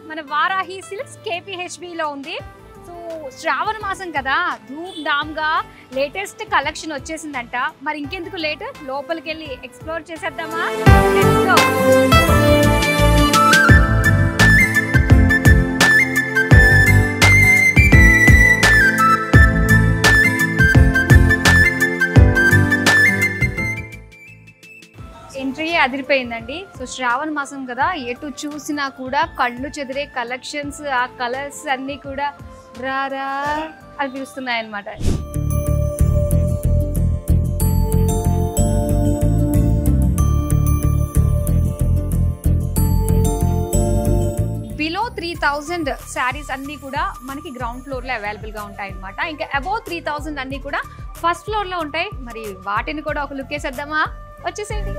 మన Varahi silks KPHB లో ఉంది. సో శ్రావణ మాసం కదా, ధూమ్ ధామ్ గా లేటెస్ట్ కలెక్షన్ వచ్చేసిందంట. మరి ఇంకెందుకు లేట్, లోపలికి వెళ్ళి ఎక్స్ప్లోర్ చేసేద్దామా? Let's go. ఎంట్రీ అదిరిపోయిందండి. సో శ్రావణ మాసం కదా, ఎటు చూసినా కూడా కళ్ళు చెదిరే కలెక్షన్స్, ఆ కలర్స్ అన్నీ కూడా రారా అనిపిస్తున్నాయి అన్నమాట. బిలో 3000 శారీస్ అన్నీ కూడా మనకి గ్రౌండ్ ఫ్లోర్లో అవైలబుల్గా ఉంటాయి అన్నమాట. ఇంకా అబౌవ్ 3000 అన్నీ కూడా ఫస్ట్ ఫ్లోర్లో ఉంటాయి. మరి వాటిని కూడా ఒక లుక్ వేసేద్దామా? వచ్చేసేయండి.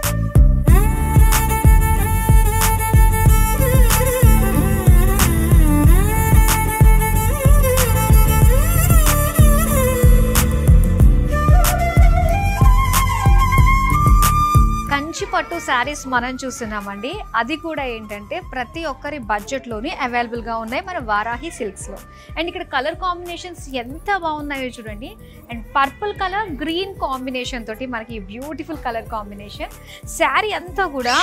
కంచి పట్టు శారీస్ మనం చూస్తున్నామండి. అది కూడా ఏంటంటే ప్రతి ఒక్కరి బడ్జెట్లోనే అవైలబుల్గా ఉన్నాయి మన వారాహి సిల్క్స్లో. అండ్ ఇక్కడ కలర్ కాంబినేషన్స్ ఎంత బాగున్నాయో చూడండి. And purple colour green combination తోటి మనకి బ్యూటిఫుల్ కలర్ కాంబినేషన్. శారీ అంతా కూడా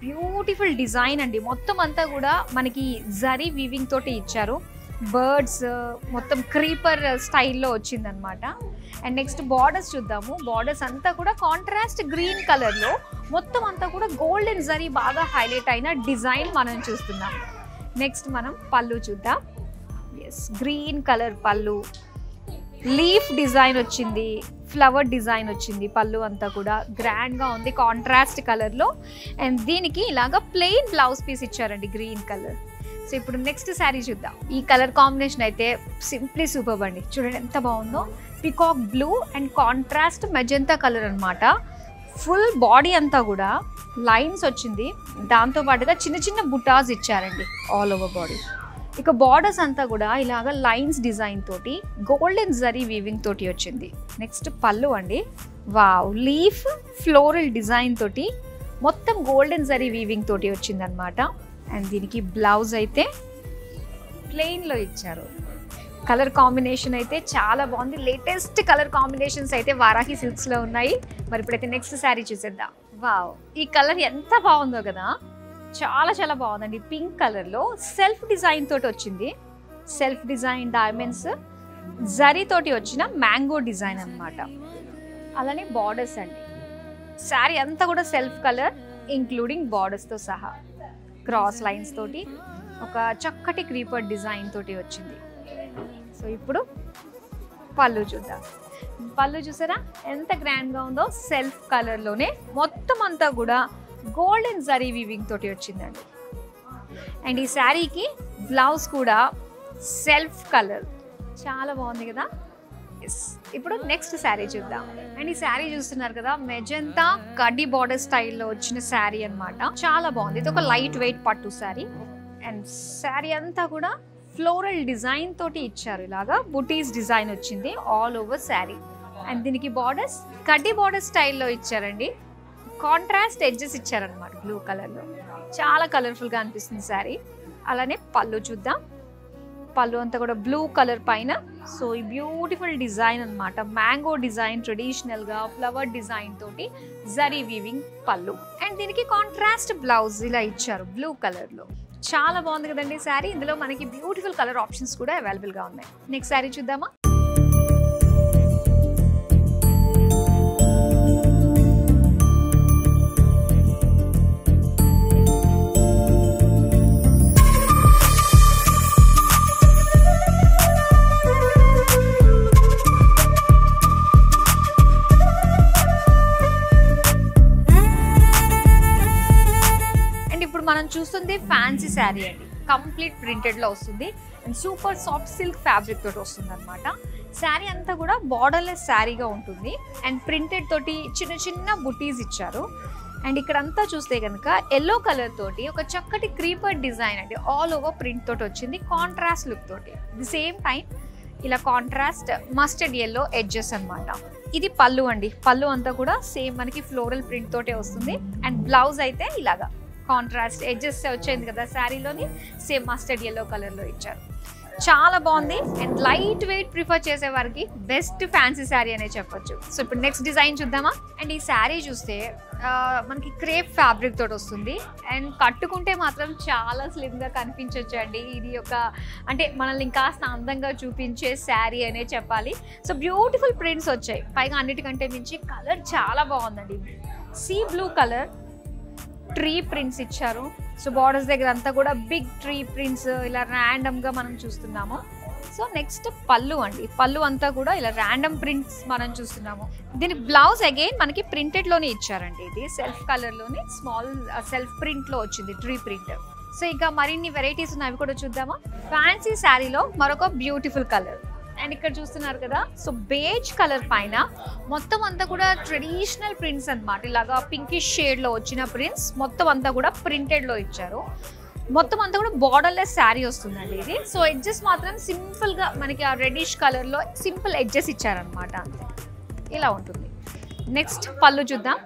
బ్యూటిఫుల్ డిజైన్ అండి. మొత్తం అంతా కూడా మనకి జరీ వీవింగ్ తోటి ఇచ్చారు. బర్డ్స్ మొత్తం క్రీపర్ స్టైల్లో వచ్చిందనమాట. అండ్ నెక్స్ట్ బార్డర్స్ చూద్దాము. బార్డర్స్ అంతా కూడా కాంట్రాస్ట్ గ్రీన్ కలర్లో మొత్తం అంతా కూడా గోల్డెన్ జరీ బాగా హైలైట్ అయిన డిజైన్ మనం చూస్తున్నాం. నెక్స్ట్ మనం పళ్ళు చూద్దాం. ఎస్, గ్రీన్ కలర్ పళ్ళు, లీఫ్ డిజైన్ వచ్చింది, ఫ్లవర్ డిజైన్ వచ్చింది. పళ్ళు అంతా కూడా గ్రాండ్గా ఉంది కాంట్రాస్ట్ కలర్లో. అండ్ దీనికి ఇలాగా ప్లెయిన్ బ్లౌజ్ పీస్ ఇచ్చారండి గ్రీన్ కలర్. సో ఇప్పుడు నెక్స్ట్ శారీ చూద్దాం. ఈ కలర్ కాంబినేషన్ అయితే సింప్లీ సూపర్ అండి. చూడండి ఎంత బాగుందో. Peacock blue and contrast magenta colour అనమాట. ఫుల్ బాడీ అంతా కూడా లైన్స్ వచ్చింది. దాంతోపాటుగా చిన్న చిన్న బుటాస్ ఇచ్చారండి ఆల్ ఓవర్ బాడీ. ఇక బార్డర్స్ అంతా కూడా ఇలాగ లైన్స్ డిజైన్ తోటి గోల్డెన్ జరీ వీవింగ్ తోటి వచ్చింది. నెక్స్ట్ పళ్ళు అండి. వావ్, లీఫ్ ఫ్లోరల్ డిజైన్ తోటి మొత్తం గోల్డెన్ జరీ వీవింగ్ తోటి వచ్చింది అనమాట. అండ్ దీనికి బ్లౌజ్ అయితే ప్లెయిన్లో ఇచ్చారు. కలర్ కాంబినేషన్ అయితే చాలా బాగుంది. లేటెస్ట్ కలర్ కాంబినేషన్స్ అయితే వారాహి సిల్క్స్లో ఉన్నాయి. మరి ఇప్పుడైతే నెక్స్ట్ శారీ చూసేద్దాం. వావ్, ఈ కలర్ ఎంత బాగుందో కదా, చాలా చాలా బాగుందండి. పింక్ కలర్లో సెల్ఫ్ డిజైన్ తోటి వచ్చింది. సెల్ఫ్ డిజైన్ డైమండ్స్ జరీ తోటి వచ్చిన మ్యాంగో డిజైన్ అనమాట. అలానే బార్డర్స్ అండి. శారీ అంతా కూడా సెల్ఫ్ కలర్ ఇంక్లూడింగ్ బార్డర్స్తో సహా క్రాస్ లైన్స్ తోటి ఒక చక్కటి క్రీపర్ డిజైన్ తోటి వచ్చింది. సో ఇప్పుడు పళ్ళు చూద్దాం. పళ్ళు చూసారా ఎంత గ్రాండ్గా ఉందో. సెల్ఫ్ కలర్లోనే మొత్తం అంతా కూడా గోల్డెన్ జరీ వీవింగ్ తోటి వచ్చిందండి. అండ్ ఈ శారీకి బ్లౌజ్ కూడా సెల్ఫ్ కలర్, చాలా బాగుంది కదా. ఎస్, ఇప్పుడు నెక్స్ట్ శారీ చూద్దాం. అండ్ ఈ శారీ చూస్తున్నారు కదా, మెజెంతా కడ్డీ బార్డర్ స్టైల్లో వచ్చిన శారీ అనమాట. చాలా బాగుంది. ఇది ఒక లైట్ వెయిట్ పట్టు శారీ. అండ్ శారీ అంతా కూడా ఫ్లోరల్ డిజైన్ తోటి ఇచ్చారు. ఇలాగా బుటీస్ డిజైన్ వచ్చింది ఆల్ ఓవర్ శారీ. అండ్ దీనికి బార్డర్స్ కడ్డీ బార్డర్ స్టైల్లో ఇచ్చారండి. కాంట్రాస్ట్ ఎడ్జెస్ ఇచ్చారనమాట బ్లూ కలర్లో. చాలా కలర్ఫుల్గా అనిపిస్తుంది శారీ. అలానే పళ్ళు చూద్దాం. పళ్ళు అంతా కూడా బ్లూ కలర్ పైన. సో ఈ బ్యూటిఫుల్ డిజైన్ అనమాట. మ్యాంగో డిజైన్ ట్రెడిషనల్గా ఫ్లవర్ డిజైన్ తోటి జరీ వీవింగ్ పళ్ళు. అండ్ దీనికి కాంట్రాస్ట్ బ్లౌజ్ ఇలా ఇచ్చారు బ్లూ కలర్లో. చాలా బాగుంది కదండి శారీ. ఇందులో మనకి బ్యూటిఫుల్ కలర్ ఆప్షన్స్ కూడా అవైలబుల్గా ఉన్నాయి. నెక్స్ట్ శారీ చూద్దామా? మనం చూస్తుంది ఫ్యాన్సీ శారీ అండి. కంప్లీట్ ప్రింటెడ్లో వస్తుంది. And super soft silk fabric తోటి వస్తుంది అనమాట. శారీ అంతా కూడా బార్డర్లెస్ శారీగా ఉంటుంది. అండ్ ప్రింటెడ్ తోటి చిన్న చిన్న బుటీస్ ఇచ్చారు. అండ్ ఇక్కడంతా చూస్తే కనుక ఎల్లో కలర్ తోటి ఒక చక్కటి క్రీపర్ డిజైన్ అండి ఆల్ ఓవర్ ప్రింట్ తోటి వచ్చింది కాంట్రాస్ట్ లుక్ తోటి. ది సేమ్ టైం ఇలా కాంట్రాస్ట్ మస్టర్డ్ ఎల్లో ఎడ్జెస్ అనమాట. ఇది పళ్ళు అండి. పళ్ళు అంతా కూడా సేమ్ మనకి ఫ్లోరల్ ప్రింట్ తోటే వస్తుంది. అండ్ బ్లౌజ్ అయితే ఇలాగా కాంట్రాస్ట్ ఎడ్జెస్ వచ్చింది కదా శారీలోని, సేమ్ మస్టర్డ్ ఎల్లో కలర్లో ఇచ్చారు. చాలా బాగుంది అండ్ లైట్ వెయిట్ ప్రిఫర్ చేసే వారికి బెస్ట్ ఫ్యాన్సీ శారీ అనే చెప్పొచ్చు. సో ఇప్పుడు నెక్స్ట్ డిజైన్ చూద్దామా. అండ్ ఈ శారీ చూస్తే మనకి క్రేప్ ఫ్యాబ్రిక్ తోటి వస్తుంది అండ్ కట్టుకుంటే మాత్రం చాలా స్లిమ్గా కనిపించవచ్చు అండి. ఇది ఒక అంటే మనల్ని ఇంకాస్త అందంగా చూపించే శారీ అనే చెప్పాలి. సో బ్యూటిఫుల్ ప్రింట్స్ వచ్చాయి, పైగా అన్నిటికంటే మించి కలర్ చాలా బాగుందండి. Sea blue colour, tree prints ఇచ్చారు. సో బార్డర్స్ దగ్గర అంతా కూడా బిగ్ ట్రీ ప్రింట్స్ ఇలా ర్యాండమ్గా మనం చూస్తున్నాము. సో నెక్స్ట్ పళ్ళు అండి, పళ్ళు అంతా కూడా ఇలా ర్యాండమ్ ప్రింట్స్ మనం చూస్తున్నాము. దీని బ్లౌజ్ అగైన్ మనకి ప్రింటెడ్లోనే ఇచ్చారండి. ఇది సెల్ఫ్ కలర్లోనే స్మాల్ సెల్ఫ్ ప్రింట్లో వచ్చింది, ట్రీ ప్రింట్. సో ఇంకా మరిన్ని వెరైటీస్ ఉన్నాయి, అవి కూడా చూద్దామా. ఫ్యాన్సీ శారీలో మరొక బ్యూటిఫుల్ కలర్ అండ్ ఇక్కడ చూస్తున్నారు కదా. సో బేజ్ కలర్ పైన మొత్తం అంతా కూడా ట్రెడిషనల్ ప్రింట్స్ అన్నమాట. ఇలాగా పింకిష్ షేడ్లో వచ్చిన ప్రింట్స్ మొత్తం అంతా కూడా ప్రింటెడ్లో ఇచ్చారు. మొత్తం అంతా కూడా బార్డర్లెస్ శారీ వస్తుందండి ఇది. సో ఎడ్జెస్ మాత్రం సింపుల్గా మనకి ఆ రెడిష్ కలర్లో సింపుల్ ఎడ్జెస్ ఇచ్చారనమాట, అంతే ఇలా ఉంటుంది. నెక్స్ట్ పళ్ళు చూద్దాం.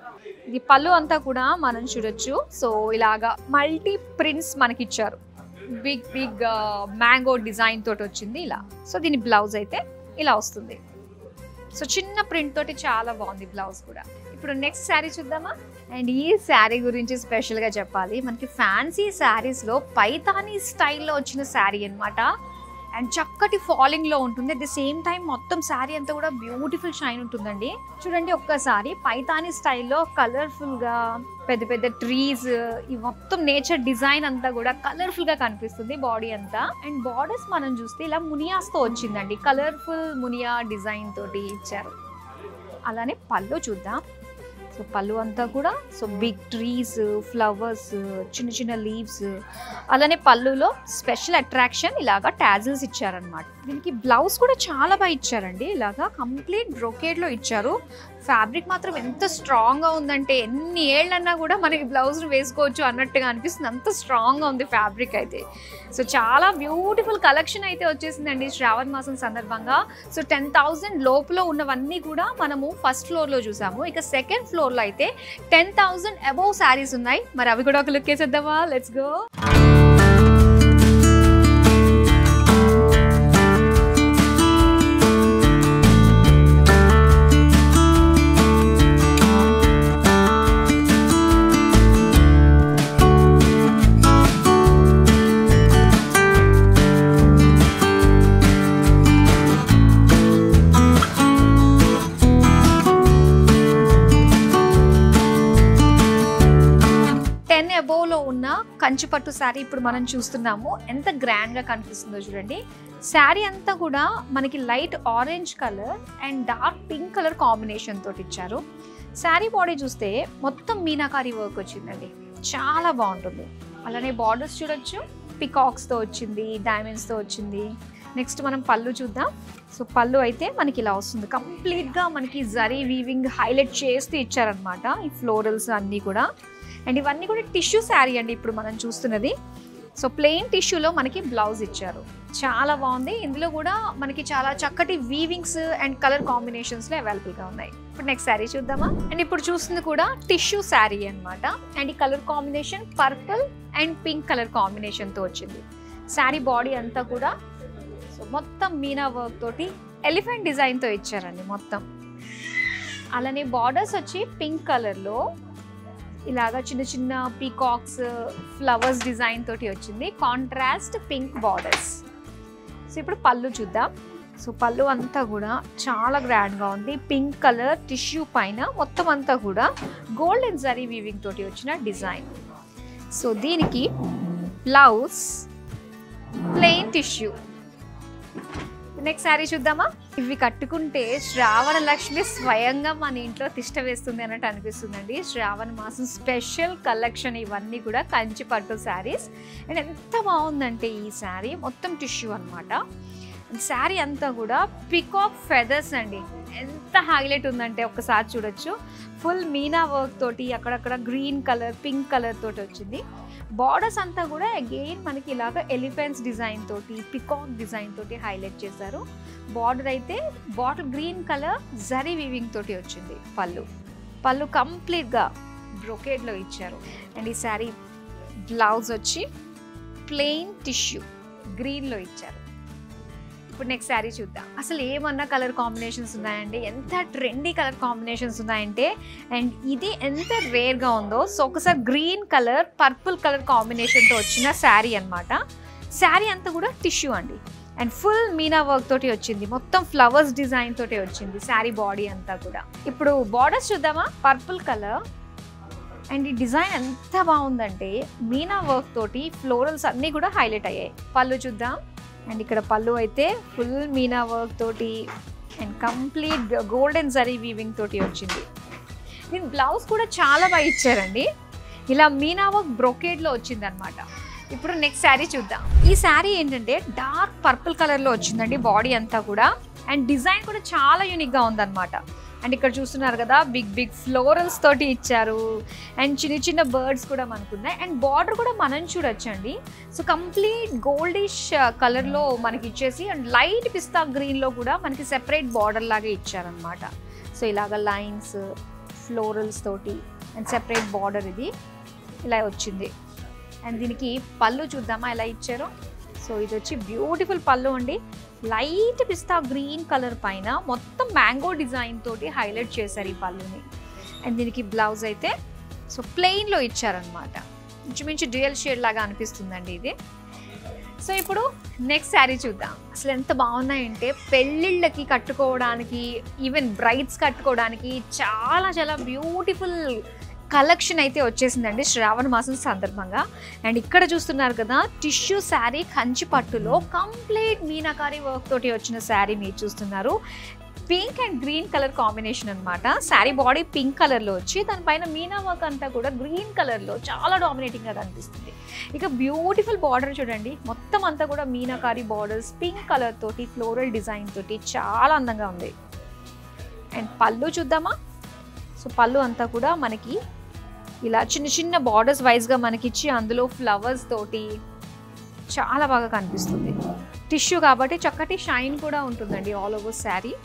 ఇది పళ్ళు అంతా కూడా మనం చూడొచ్చు. సో ఇలాగా మల్టీ ప్రింట్స్ మనకి ఇచ్చారు, బిగ్ బిగ్ మ్యాంగో డిజైన్ తోటి వచ్చింది ఇలా. సో దీని బ్లౌజ్ అయితే ఇలా వస్తుంది. సో చిన్న ప్రింట్ తోటి చాలా బాగుంది బ్లౌజ్ కూడా. ఇప్పుడు నెక్స్ట్ శారీ చూద్దామా. అండ్ ఈ శారీ గురించి స్పెషల్గా చెప్పాలి. మనకి ఫ్యాన్సీ శారీస్లో పైతానీ స్టైల్లో వచ్చిన శారీ అనమాట. అండ్ చక్కటి ఫాలింగ్లో ఉంటుంది, అట్ ది సేమ్ టైం మొత్తం శారీ అంతా కూడా బ్యూటిఫుల్ షైన్ ఉంటుందండి. చూడండి ఒక్కసారి, పైతానీ స్టైల్లో కలర్ఫుల్గా పెద్ద పెద్ద ట్రీస్, ఈ మొత్తం నేచర్ డిజైన్ అంతా కూడా కలర్ఫుల్గా కనిపిస్తుంది బాడీ అంతా. అండ్ బార్డర్స్ మనం చూస్తే ఇలా మునియాస్తో వచ్చిందండి, కలర్ఫుల్ మునియా డిజైన్ తోటి ఇచ్చారు. అలానే పళ్ళు చూద్దాం. సో పళ్ళు అంతా కూడా సో బిగ్ ట్రీస్, ఫ్లవర్స్, చిన్న చిన్న లీవ్స్, అలానే పళ్ళులో స్పెషల్ అట్రాక్షన్ ఇలాగా టాజిల్స్ ఇచ్చారనమాట. దీనికి బ్లౌజ్ కూడా చాలా బాగా ఇచ్చారండి, ఇలాగా కంప్లీట్ బ్రోకేడ్లో ఇచ్చారు. ఫ్యాబ్రిక్ మాత్రం ఎంత స్ట్రాంగ్గా ఉందంటే ఎన్ని ఏళ్ళన్నా కూడా మనకి బ్లౌజ్ను వేసుకోవచ్చు అన్నట్టుగా అనిపిస్తుంది, అంత స్ట్రాంగ్గా ఉంది ఫ్యాబ్రిక్ అయితే. సో చాలా బ్యూటిఫుల్ కలెక్షన్ అయితే వచ్చేసిందండి శ్రావణ మాసం సందర్భంగా. సో 10,000 లోపల ఉన్నవన్నీ కూడా మనము ఫస్ట్ ఫ్లోర్లో చూసాము. ఇక సెకండ్ ఫ్లోర్లో అయితే 10,000 అబోవ్ శారీస్ ఉన్నాయి. మరి అవి కూడా ఒక లుక్ వేసేద్దామా, లెట్స్ గో. అబోవ్లో ఉన్న కంచిపట్టు శారీ ఇప్పుడు మనం చూస్తున్నాము. ఎంత గ్రాండ్గా కనిపిస్తుందో చూడండి. శారీ అంతా కూడా మనకి light orange colour and dark pink colour combination తోటి ఇచ్చారు. శారీ బాడీ చూస్తే మొత్తం మీనాకారి వర్క్ వచ్చిందండి, చాలా బాగుంటుంది. అలానే బార్డర్స్ చూడొచ్చు, పికాక్స్తో వచ్చింది, డైమండ్స్తో వచ్చింది. నెక్స్ట్ మనం పళ్ళు చూద్దాం. సో పళ్ళు అయితే మనకి ఇలా వస్తుంది, కంప్లీట్గా మనకి జరీ వీవింగ్ హైలైట్ చేస్తూ ఇచ్చారనమాట ఈ ఫ్లోరల్స్ అన్నీ కూడా. అండ్ ఇవన్నీ కూడా టిష్యూ శారీ అండి ఇప్పుడు మనం చూస్తున్నది. సో ప్లెయిన్ టిష్యూలో మనకి బ్లౌజ్ ఇచ్చారు, చాలా బాగుంది. ఇందులో కూడా మనకి చాలా చక్కటి వీవింగ్స్ అండ్ కలర్ కాంబినేషన్స్లో అవైలబుల్గా ఉన్నాయి. ఇప్పుడు నెక్స్ట్ శారీ చూద్దామా. అండ్ ఇప్పుడు చూస్తుంది కూడా టిష్యూ శారీ అనమాట. అండ్ ఈ colour combination purple and pink colour కాంబినేషన్తో వచ్చింది. శారీ బాడీ అంతా కూడా సో మొత్తం మీనా వర్క్ తోటి ఎలిఫెంట్ డిజైన్తో ఇచ్చారండి మొత్తం. అలానే బార్డర్స్ వచ్చి పింక్ కలర్లో ఇలాగా చిన్న చిన్న పీకాక్స్, ఫ్లవర్స్ డిజైన్ తోటి వచ్చింది, కాంట్రాస్ట్ పింక్ బార్డర్స్. సో ఇప్పుడు పళ్ళు చూద్దాం. సో పళ్ళు అంతా కూడా చాలా గ్రాండ్గా ఉంది, పింక్ కలర్ టిష్యూ పైన మొత్తం అంతా కూడా గోల్డెన్ జరీ వీవింగ్ తోటి వచ్చిన డిజైన్. సో దీనికి blouse plain tissue. Next sari చూద్దామా. ఇవి కట్టుకుంటే శ్రావణ లక్ష్మి స్వయంగా మన ఇంట్లో తిష్ట వేస్తుంది అన్నట్టు అనిపిస్తుందండి. శ్రావణ మాసం స్పెషల్ కలెక్షన్ ఇవన్నీ కూడా కంచి పట్టు శారీస్. అండ్ ఎంత బాగుందంటే ఈ శారీ మొత్తం టిష్యూ అనమాట. శారీ అంతా కూడా పికాక్ ఫెదర్స్ అండి, ఎంత హైలైట్ ఉందంటే ఒక్కసారి చూడొచ్చు. ఫుల్ మీనా వర్క్ తోటి అక్కడక్కడ గ్రీన్ కలర్, పింక్ కలర్ తోటి వచ్చింది. బార్డర్స్ అంతా కూడా అగైన్ మనకి ఇలాగ ఎలిఫెంట్స్ డిజైన్ తోటి, పికాక్ డిజైన్ తోటి హైలైట్ చేశారు. బార్డర్ అయితే bottle green colour zari weaving తోటి వచ్చింది. పళ్ళు కంప్లీట్గా బ్రొకేడ్లో ఇచ్చారు. అండ్ ఈ శారీ బ్లౌజ్ వచ్చి ప్లెయిన్ టిష్యూ గ్రీన్లో ఇచ్చారు. ఇప్పుడు నెక్స్ట్ శారీ చూద్దాం. అసలు ఏమన్నా కలర్ కాంబినేషన్స్ ఉన్నాయండి, ఎంత ట్రెండీ కలర్ కాంబినేషన్స్ ఉన్నాయంటే, అండ్ ఇది ఎంత రేర్గా ఉందో. సో ఒకసారి గ్రీన్ కలర్ పర్పుల్ కలర్ కాంబినేషన్తో వచ్చిన శారీ అనమాట. శారీ అంతా కూడా టిష్యూ అండి, అండ్ ఫుల్ మీనా వర్క్ తోటి వచ్చింది, మొత్తం ఫ్లవర్స్ డిజైన్ తోటి వచ్చింది శారీ బాడీ అంతా కూడా. ఇప్పుడు బార్డర్స్ చూద్దామా. పర్పుల్ కలర్ అండ్ ఈ డిజైన్ ఎంత బాగుందంటే మీనా వర్క్ తోటి ఫ్లోరల్స్ అన్నీ కూడా హైలైట్ అయ్యాయి. పళ్ళు చూద్దాం. అండ్ ఇక్కడ పళ్ళు అయితే ఫుల్ మీనా వర్క్ తోటి and complete golden zari weaving తోటి వచ్చింది. దీని బ్లౌజ్ కూడా చాలా బాగా ఇచ్చారండి, ఇలా మీనా వర్క్ బ్రొకేడ్లో వచ్చింది అనమాట. ఇప్పుడు నెక్స్ట్ శారీ చూద్దాం. ఈ శారీ ఏంటంటే డార్క్ పర్పుల్ కలర్లో వచ్చిందండి బాడీ అంతా కూడా, అండ్ డిజైన్ కూడా చాలా యూనిక్గా ఉందన్నమాట. అండ్ ఇక్కడ చూస్తున్నారు కదా, బిగ్ బిగ్ ఫ్లోరల్స్ తోటి ఇచ్చారు, అండ్ చిన్న చిన్న బర్డ్స్ కూడా మనకున్నాయి. అండ్ బార్డర్ కూడా మనం చూడొచ్చండి. సో కంప్లీట్ గోల్డిష్ కలర్లో మనకి ఇచ్చేసి, అండ్ లైట్ పిస్తా గ్రీన్లో కూడా మనకి సెపరేట్ బార్డర్ లాగా ఇచ్చారనమాట. సో ఇలాగ లైన్స్ ఫ్లోరల్స్ తోటి అండ్ సెపరేట్ బార్డర్ ఇది ఇలా వచ్చింది. అండ్ దీనికి పళ్ళు చూద్దామా ఎలా ఇచ్చారో. సో ఇది వచ్చి బ్యూటిఫుల్ పళ్ళు అండి, లైట్ పిస్తా గ్రీన్ కలర్ పైన మొత్తం మ్యాంగో డిజైన్ తోటి హైలైట్ చేశారు ఈ పళ్ళుని. అండ్ దీనికి బ్లౌజ్ అయితే సో ప్లెయిన్లో ఇచ్చారనమాట, ఇంచుమించు డ్యూయల్ షేడ్ లాగా అనిపిస్తుందండి ఇది. సో ఇప్పుడు నెక్స్ట్ శారీ చూద్దాం. అసలు ఎంత బాగున్నాయంటే పెళ్ళిళ్ళకి కట్టుకోవడానికి, ఈవెన్ బ్రైడ్స్ కట్టుకోవడానికి చాలా చాలా బ్యూటిఫుల్ కలెక్షన్ అయితే వచ్చేసిందండి శ్రావణ మాసం సందర్భంగా. అండ్ ఇక్కడ చూస్తున్నారు కదా, టిష్యూ శారీ కంచి పట్టులో కంప్లీట్ మీనాకారి వర్క్ తోటి వచ్చిన శారీ మీరు చూస్తున్నారు. Pink and green colour combination అనమాట. శారీ బాడీ పింక్ కలర్లో వచ్చి దానిపైన మీనా వర్క్ అంతా కూడా గ్రీన్ కలర్లో చాలా డామినేటింగ్గా కనిపిస్తుంది. ఇక బ్యూటిఫుల్ బార్డర్ చూడండి, మొత్తం అంతా కూడా మీనాకారి బార్డర్స్ పింక్ కలర్ తోటి ఫ్లోరల్ డిజైన్ తోటి చాలా అందంగా ఉంది. అండ్ పళ్ళు చూద్దామా. సో పళ్ళు అంతా కూడా మనకి ఇలా చిన్న చిన్న బార్డర్స్ వైజ్గా మనకి ఇచ్చి, అందులో ఫ్లవర్స్ తోటి చాలా బాగా కనిపిస్తుంది. టిష్యూ కాబట్టి చక్కటి షైన్ కూడా ఉంటుందండి all over sari.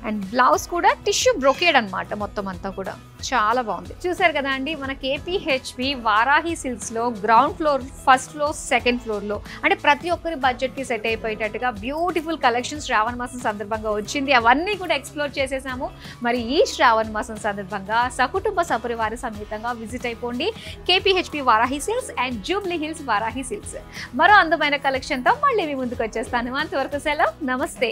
And blouse కూడా టిష్యూ బ్రొకేడ్ అనమాట, మొత్తం అంతా కూడా చాలా బాగుంది. చూసారు కదా అండి, మన కేపీహెచ్పి వారాహి సిల్క్స్లో ground floor, first floor, second ఫ్లోర్లో అంటే ప్రతి ఒక్కరి బడ్జెట్కి సెట్ అయిపోయేటట్టుగా బ్యూటిఫుల్ కలెక్షన్స్ శ్రావణ మాసం సందర్భంగా వచ్చింది. అవన్నీ కూడా ఎక్స్ప్లోర్ చేసేసాము. మరి ఈ శ్రావణ మాసం సందర్భంగా సకుటుంబ సపరివార సమేతంగా విజిట్ అయిపోండి KPHP Varahi silks and Jubilee Hills Varahi silks. మరో అందమైన కలెక్షన్తో మళ్ళీ మీ ముందుకు వచ్చేస్తాను. అంతవరకు సెలవు, నమస్తే.